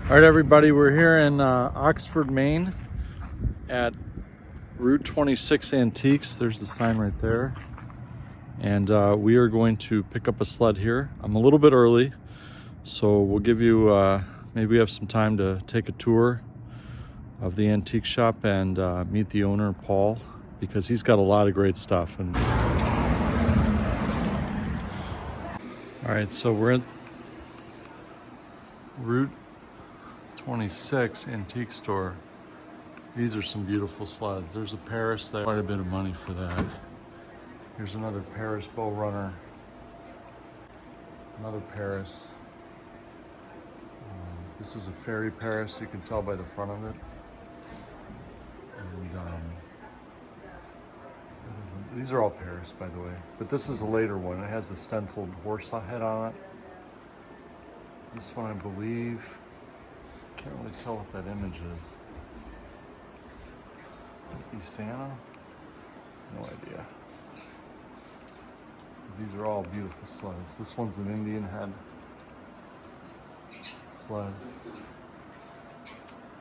All right, everybody, we're here in Oxford, Maine at Route 26 Antiques. There's the sign right there. And we are going to pick up a sled here. I'm a little bit early, so we'll give you, maybe we have some time to take a tour of the antique shop and meet the owner, Paul, because he's got a lot of great stuff. And all right, so we're at Route 26 antique store. These are some beautiful sleds. There's a Paris there. Quite a bit of money for that. Here's another Paris bow runner. Another Paris. This is a fairy Paris. You can tell by the front of it. And these are all Paris, by the way. But this is a later one. It has a stenciled horse head on it. This one, I believe, can't really tell what that image is. Might be Santa? No idea. These are all beautiful sleds. This one's an Indian head sled.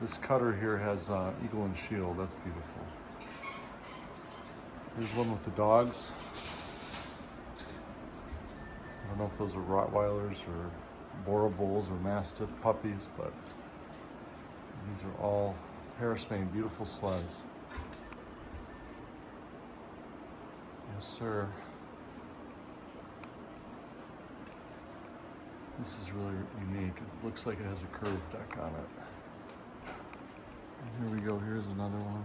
This cutter here has eagle and shield. That's beautiful. Here's one with the dogs. I don't know if those are Rottweilers or Bora Bulls or Mastiff puppies, but these are all Paris, Maine, beautiful sleds. Yes, sir. This is really unique. It looks like it has a curved deck on it. And here we go. Here's another one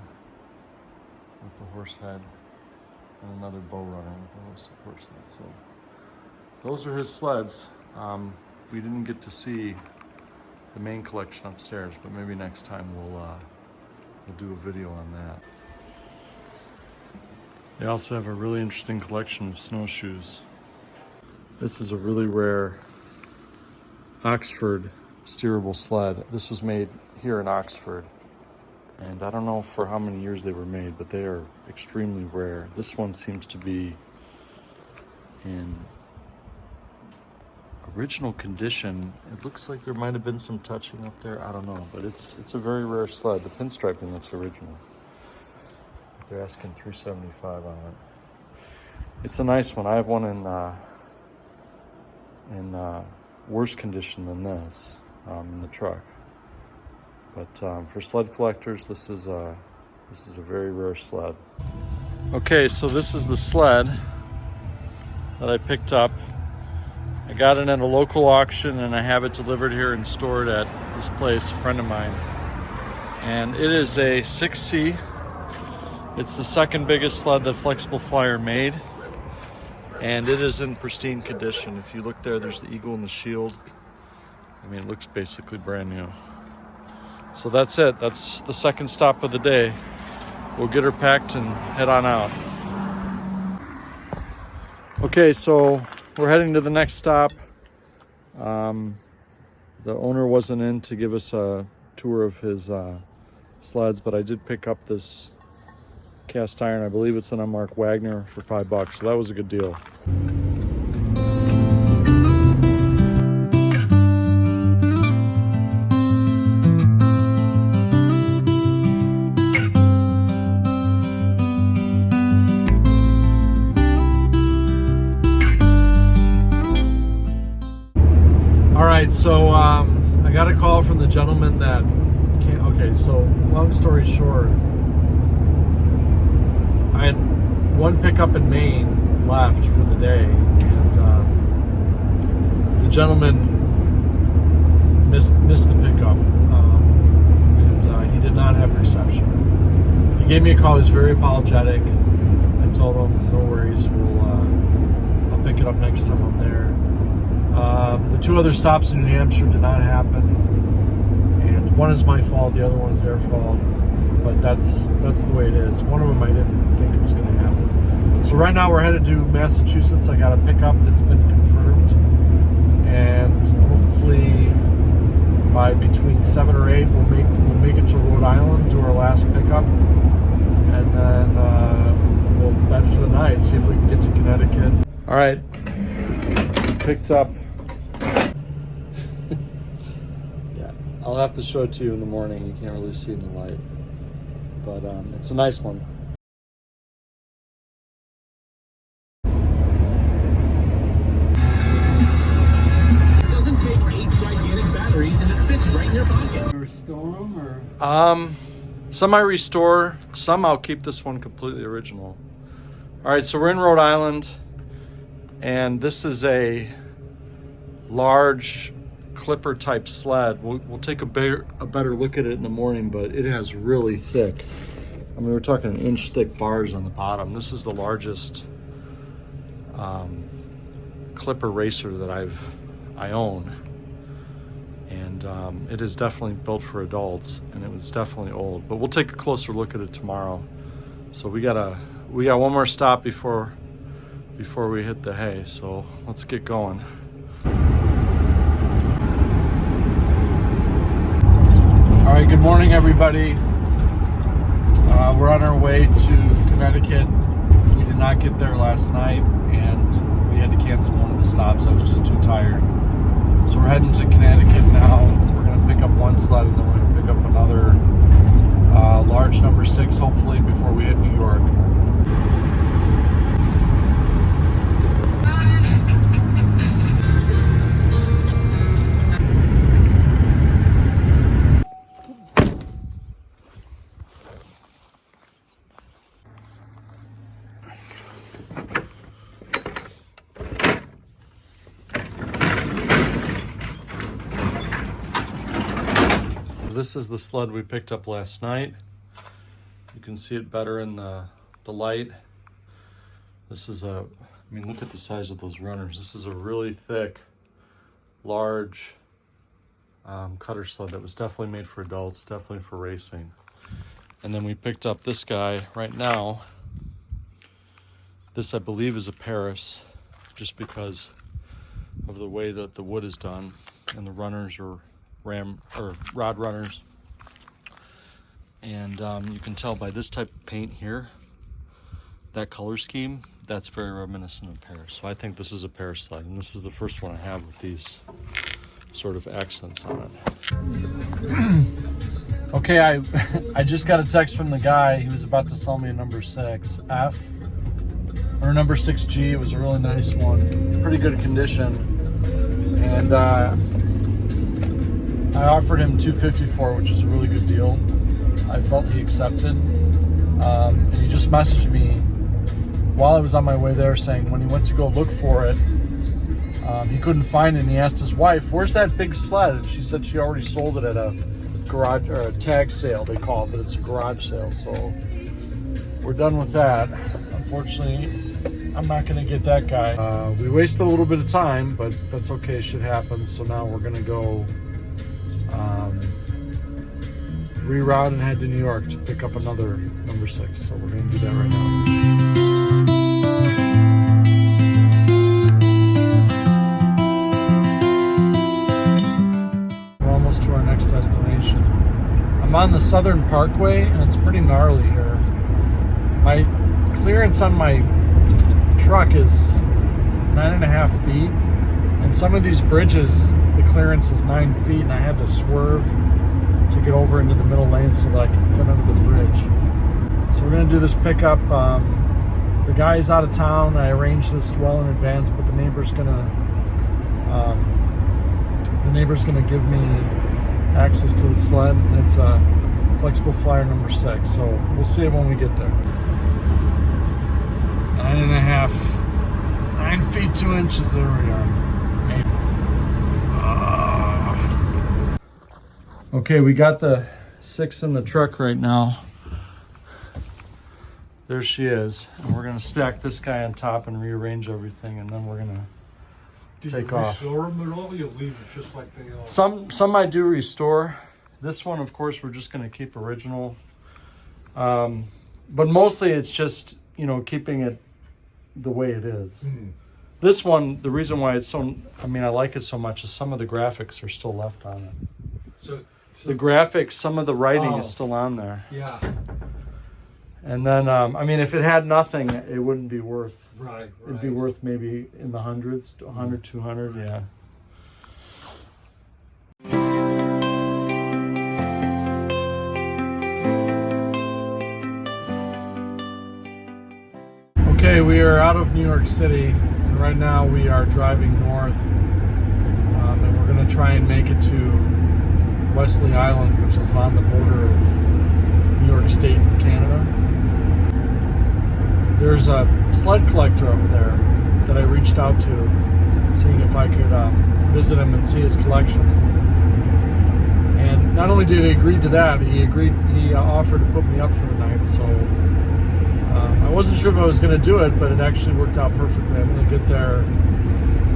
with the horse head, and another bow runner with the horse head. So those are his sleds. We didn't get to see the main collection upstairs, but maybe next time we'll do a video on that. They also have a really interesting collection of snowshoes. This is a really rare Oxford steerable sled. This was made here in Oxford, and I don't know for how many years they were made, but they are extremely rare. This one seems to be in original condition. It looks like there might have been some touching up there. I don't know, but it's a very rare sled. The pinstriping looks original. They're asking $375 on it. It's a nice one. I have one in worse condition than this in the truck. But for sled collectors, this is a very rare sled. Okay, so this is the sled that I picked up. I got it at a local auction, and I have it delivered here and stored at this place, a friend of mine. And it is a 6C. It's the second biggest sled that Flexible Flyer made. And it is in pristine condition. If you look there, there's the eagle and the shield. I mean, it looks basically brand new. So that's it. That's the second stop of the day. We'll get her packed and head on out. Okay, so we're heading to the next stop. The owner wasn't in to give us a tour of his sleds, but I did pick up this cast iron. I believe it's an unmarked Wagner for $5, so that was a good deal. All right, so I got a call from the gentleman that came. Okay, so long story short, I had one pickup in Maine left for the day, and the gentleman missed the pickup, and he did not have reception. He gave me a call. He was very apologetic. I told him, no worries, I'll pick it up next time I'm there. The two other stops in New Hampshire did not happen, and one is my fault, the other one is their fault, but that's the way it is. One of them I didn't think it was going to happen. So right now we're headed to Massachusetts. I got a pickup that's been confirmed, and hopefully by between 7 or 8 we'll make it to Rhode Island, do our last pickup, and then we'll bed for the night, see if we can get to Connecticut. All right, picked up I'll have to show it to you in the morning. You can't really see in the light, but it's a nice one. It doesn't take 8 gigantic batteries, and it fits right in your pocket. Restore them, or Some I restore, some I'll keep this one completely original. All right, so we're in Rhode Island, and this is a large clipper type sled. We'll take a better look at it in the morning, but it has really thick, I mean, we're talking 1-inch thick bars on the bottom. This is the largest clipper racer that I own, and it is definitely built for adults, and it was definitely old, but we'll take a closer look at it tomorrow. So we got one more stop before we hit the hay, so let's get going. All right, good morning, everybody. We're on our way to Connecticut. We did not get there last night, and we had to cancel one of the stops. I was just too tired. So we're heading to Connecticut now. We're going to pick up one sled, and then we're going to pick up another large number 6, hopefully, before we hit New York. This is the sled we picked up last night. You can see it better in the light. This is I mean, look at the size of those runners. This is a really thick, large cutter sled that was definitely made for adults, definitely for racing. And then we picked up this guy right now. This, I believe, is a Paris, just because of the way that the wood is done, and the runners are rod runners. And you can tell by this type of paint here, that color scheme, that's very reminiscent of Paris. So I think this is a Paris sled, and this is the first one I have with these sort of accents on it. Okay, I just got a text from the guy. He was about to sell me a number 6F or number 6G. It was a really nice one, pretty good condition, and I offered him $250 for it, which is a really good deal. I felt he accepted. And he just messaged me while I was on my way there saying when he went to go look for it, he couldn't find it, and he asked his wife, "Where's that big sled?" And she said she already sold it at a garage, or a tag sale they call it, but it's a garage sale. So we're done with that. Unfortunately, I'm not gonna get that guy. We wasted a little bit of time, but that's okay, shit happens. So now we're gonna go reroute and head to New York to pick up another number 6. So we're going to do that right now. We're almost to our next destination. I'm on the Southern Parkway, and it's pretty gnarly here. My clearance on my truck is 9.5 feet, and some of these bridges, the clearance is 9 feet, and I had to swerve to get over into the middle lane so that I can fit under the bridge. So we're going to do this pickup. The guy's out of town. I arranged this well in advance, but the neighbor's going to give me access to the sled, and it's a flexible flyer number 6. So we'll see it when we get there. 9 feet 2 inches. There we are. Okay, we got the 6 in the truck right now. There she is. And we're gonna stack this guy on top and rearrange everything, and then we're gonna take off. Do you restore them at all? You leave it just like they are? Some I do restore. This one, of course, we're just gonna keep original. But mostly it's just, you know, keeping it the way it is. This one, the reason why it's so, I mean, I like it so much is some of the graphics are still left on it. So the graphics, some of the writing is still on there. yeah. And then, I mean, if it had nothing, it wouldn't be worth. Right. It'd be worth maybe in the hundreds, 100, 200, yeah. Okay, we are out of New York City, and right now we are driving north, and we're going to try and make it to Wesley Island, which is on the border of New York State and Canada. There's a sled collector up there that I reached out to, seeing if I could visit him and see his collection. And not only did he agree to that, he offered to put me up for the night, so I wasn't sure if I was going to do it, but it actually worked out perfectly. I'm going to get there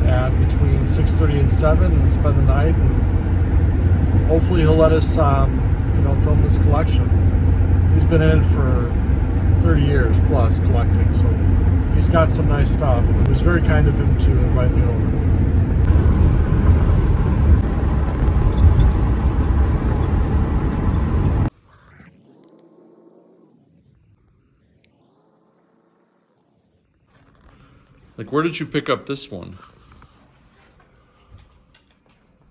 at between 6:30 and 7 and spend the night, and hopefully he'll let us film his collection. He's been in it for 30 years plus collecting, so he's got some nice stuff. It was very kind of him to invite me over. Like, where did you pick up this one?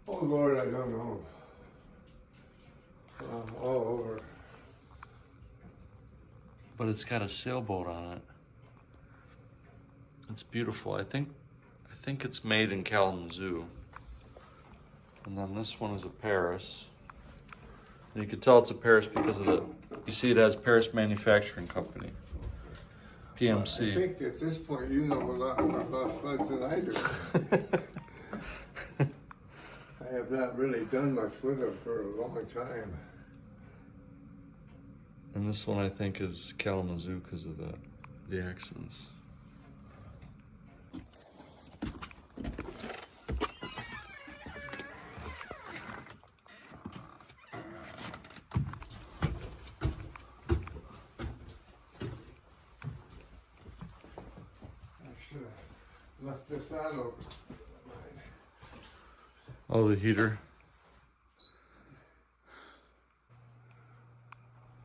Oh Lord, I don't know. All over. But it's got a sailboat on it. It's beautiful. I think it's made in Kalamazoo. And then this one is a Paris. And you can tell it's a Paris because of you see it has Paris Manufacturing Company. PMC. I think at this point you know a lot more about sleds than I do. I have not really done much with them for a long time. And this one I think is Kalamazoo because of the accents. Left this on over. Oh, the heater.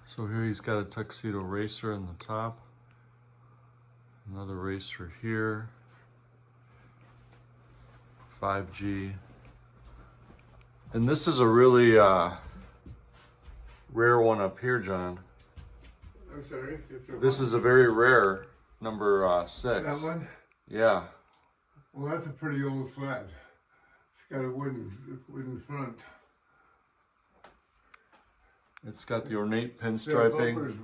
So here he's got a tuxedo racer on the top. Another racer here. 5G. And this is a really rare one up here, John. I'm sorry? This is a very rare number 6. That one? Yeah. Well, that's a pretty old sled. It's got a wooden front. It's got the ornate The pinstriping. bumper's,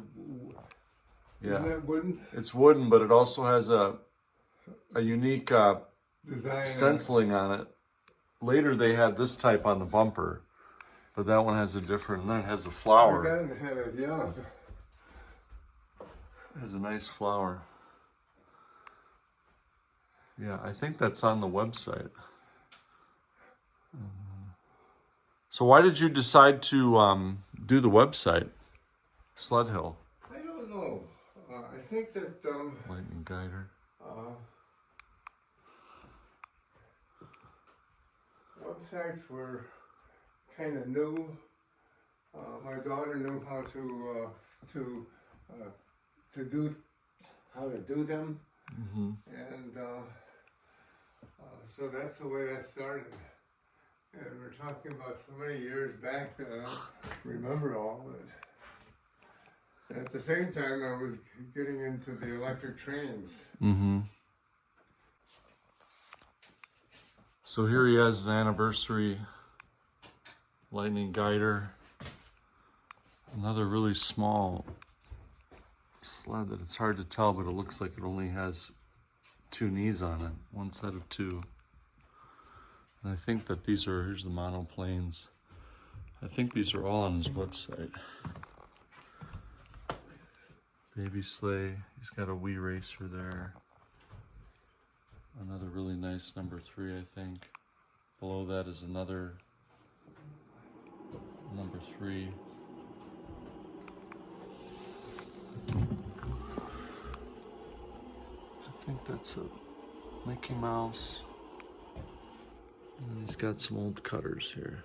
Yeah. Isn't that wooden? It's wooden, but it also has a unique Design. stenciling on it. Later they had this type on the bumper, but that one has a different, and then it has a flower. That had a, yeah. It has a nice flower. Yeah, I think that's on the website. So why did you decide to do the website, Sled Hill? I don't know. I think that Lightning Guider. Websites were kind of new. My daughter knew how to do them, Mm-hmm. and so that's the way that started. And we're talking about so many years back that I don't remember all of it. And at the same time, I was getting into the electric trains. Mm-hmm. So here he has an anniversary Lightning Guider. Another really small sled that it's hard to tell, but it looks like it only has 2 knees on it, one set of 2. And I think that here's the monoplanes. I think these are all on his website. Baby sleigh, he's got a wee racer there. Another really nice number 3, I think. Below that is another number 3. I think that's a Mickey Mouse. And he's got some old cutters here.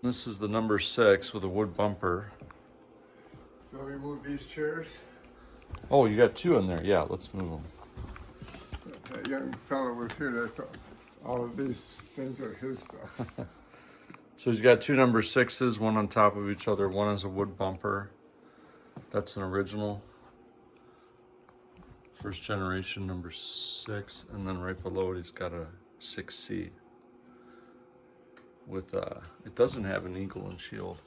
This is the number 6 with a wood bumper. So we move these chairs. Oh, you got 2 in there. Yeah, let's move them. That young fellow was here. That's all of these things are his stuff. So he's got 2 number 6s, one on top of each other. One has a wood bumper. That's an original. First generation, number 6, and then right below it, he's got a 6C. With it doesn't have an eagle and shield.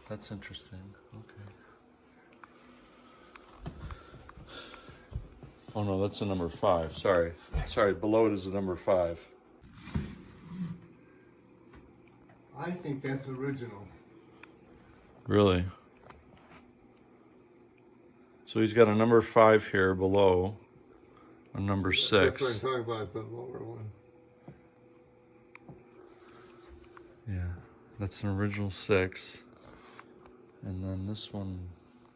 That's interesting. Okay. Oh no, that's a number 5. Sorry. Below it is a number 5. I think that's original. Really? So he's got a number 5 here below, a number 6. That's what I'm talking about, the lower one. Yeah, that's an original 6. And then this one,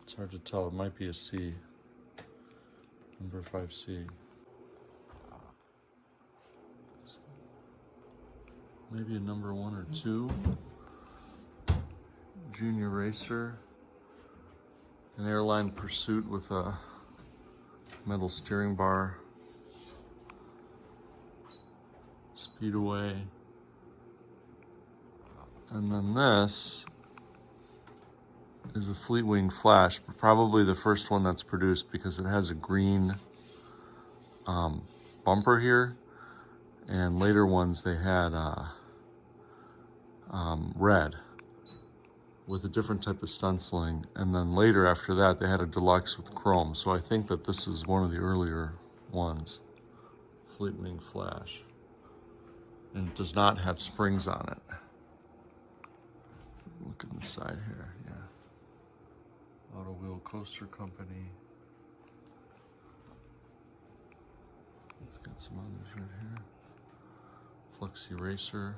it's hard to tell. It might be a C. Number 5C. Maybe a number 1 or 2. Junior racer. An airline pursuit with a metal steering bar. Speedaway. And then this is a Fleetwing Flash, but probably the first one that's produced because it has a green bumper here. And later ones they had red with a different type of stenciling, and then later after that they had a deluxe with chrome. So I think that this is one of the earlier ones, Fleetwing Flash, and it does not have springs on it. Look at the side here, yeah. Auto Wheel Coaster Company. It's got some others right here. Flexi Racer.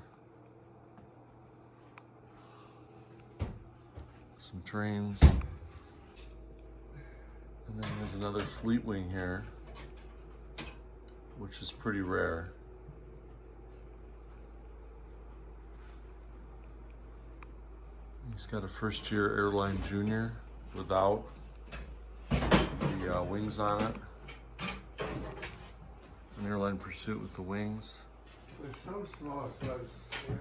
Some trains. And then there's another Fleetwing here, which is pretty rare. He's got a first year Airline Junior without the wings on it. An Airline Pursuit with the wings. There's some small sleds here.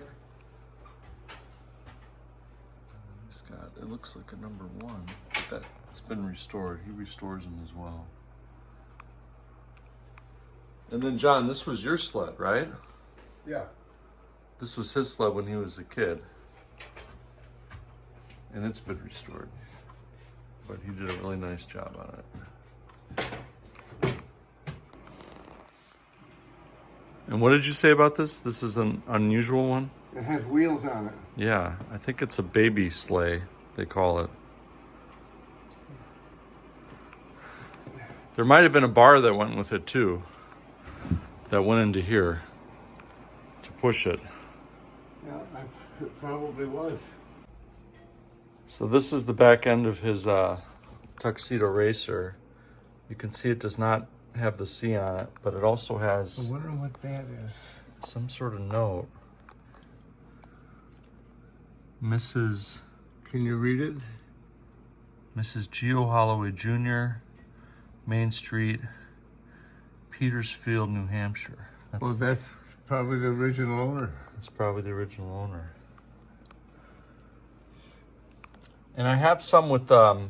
He's got, it looks like a number 1, but that's been restored. He restores them as well. And then John, this was your sled, right? Yeah. This was his sled when he was a kid. And it's been restored. But he did a really nice job on it. And what did you say about this? This is an unusual one? It has wheels on it. Yeah, I think it's a baby sleigh, they call it. There might have been a bar that went with it too, that went into here to push it. Yeah, it probably was. So this is the back end of his Tuxedo Racer. You can see it does not have the C on it, but it also has I wonder what that is. some sort of note. Mrs. Can you read it? Mrs. Geo Holloway Jr., Main Street, Petersfield, New Hampshire. Well, that's probably the original owner. That's probably the original owner. And I have some with the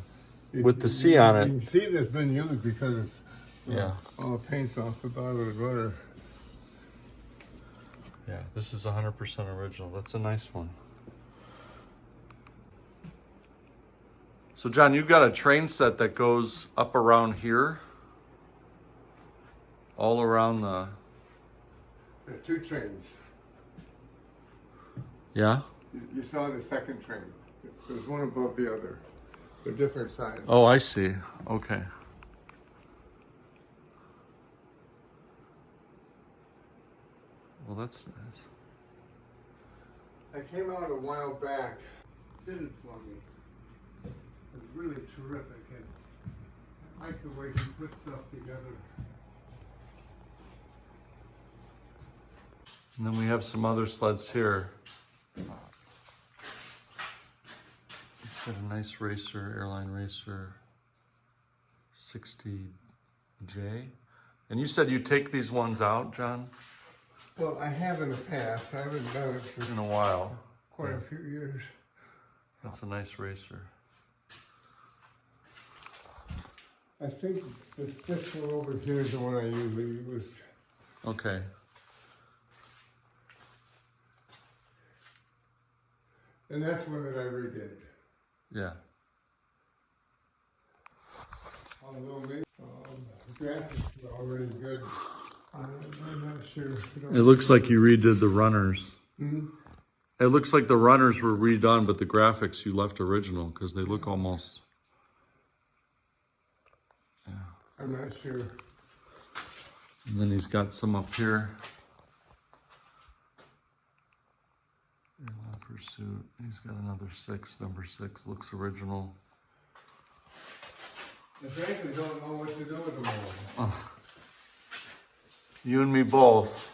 C on You it. can see it's been used because it's Yeah. all the paint's off the bottom of the rudder. Yeah, this is 100% original. That's a nice one. So John, you've got a train set that goes up around here, all around the... There are 2 trains. Yeah? You saw the second train. There's one above the other. They're different sizes. Oh, I see. Okay. Well, that's nice. I came out a while back. Did it for me. It was really terrific. And I like the way he put stuff together. And then we have some other sleds here. He's got a nice racer, Airline Racer 60J. And you said you take these ones out, John? Well, I have in the past. I haven't done it for In a while. quite a few years. That's a nice racer. I think this one over here is the one I usually use. Okay. And that's one that I redid. Yeah. Although maybe the graphics are already good. I'm not sure. It looks like you redid the runners. Hmm? It looks like the runners were redone, but the graphics you left original because they look almost. Yeah. I'm not sure. And then he's got some up here. Airline Pursuit. He's got another 6. Number 6 looks original. I frankly don't know what to do with them all. You and me both.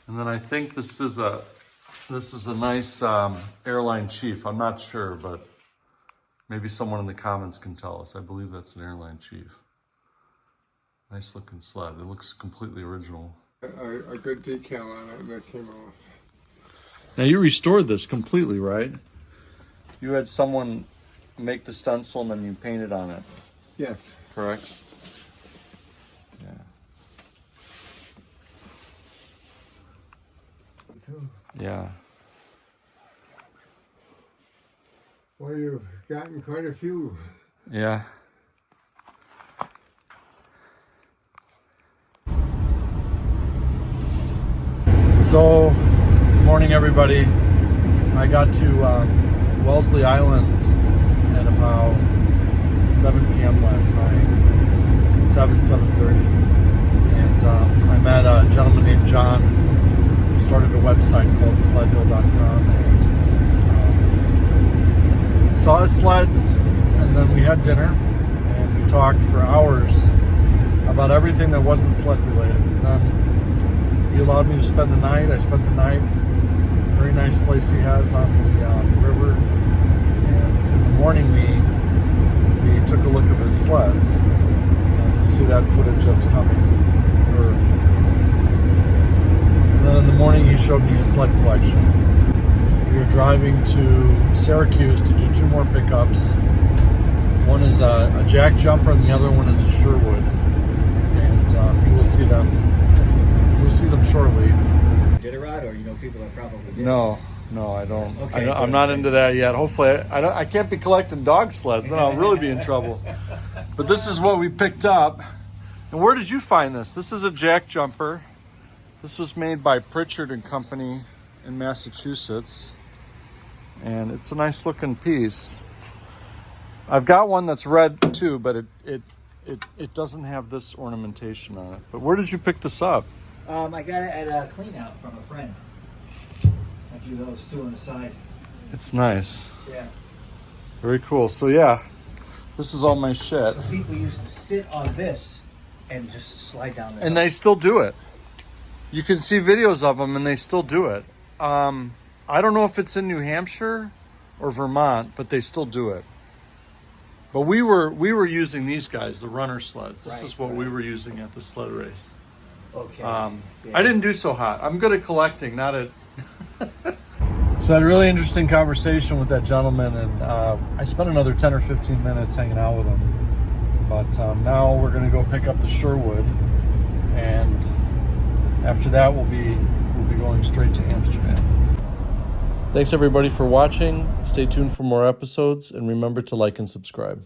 And then I think this is a nice airline chief. I'm not sure, but maybe someone in the comments can tell us. I believe that's an airline chief. Nice looking sled. It looks completely original. A good decal on it, and that came off. Now you restored this completely, right? You had someone make the stencil and then you painted on it. Yes. Correct? Yeah. Yeah. Well, you've gotten quite a few. Yeah. So, morning everybody. I got to Wellesley Island at about 7 p.m. last night. 7:30. And I met a gentleman named John who started a website called sledhill.com and saw his sleds, and then we had dinner and we talked for hours about everything that wasn't sled related. And then he allowed me to spend the night. I spent the night. Very nice place he has on the river. And in the morning we took a look at his sleds. And you see that footage that's coming. And then in the morning he showed me his sled collection. We were driving to Syracuse to do 2 more pickups. One is a jack jumper and the other one is a Sherwood. And you will see them. You'll see them shortly. Did it right, or you know people that probably did? No, I don't. Okay, I'm not into that yet. Hopefully, I can't be collecting dog sleds. Then I'll really be in trouble. But this is what we picked up. And where did you find this? This is a jack jumper. This was made by Pritchard and Company in Massachusetts. And it's a nice looking piece. I've got one that's red too, but it doesn't have this ornamentation on it. But where did you pick this up? I got it at a clean out from a friend. I do those 2 on the side. It's nice. Yeah. Very cool. So yeah, this is all my shit. So people used to sit on this and just slide down the hill. And they still do it. You can see videos of them and they still do it. I don't know if it's in New Hampshire or Vermont, but they still do it. But we were using these guys, the runner sleds. This is what we were using at the sled race. Okay. I didn't do so hot. I'm good at collecting, not at... So I had a really interesting conversation with that gentleman, and I spent another 10 or 15 minutes hanging out with him. But now we're going to go pick up the Sherwood, and after that we'll be going straight to Amsterdam. Thanks everybody for watching. Stay tuned for more episodes, and remember to like and subscribe.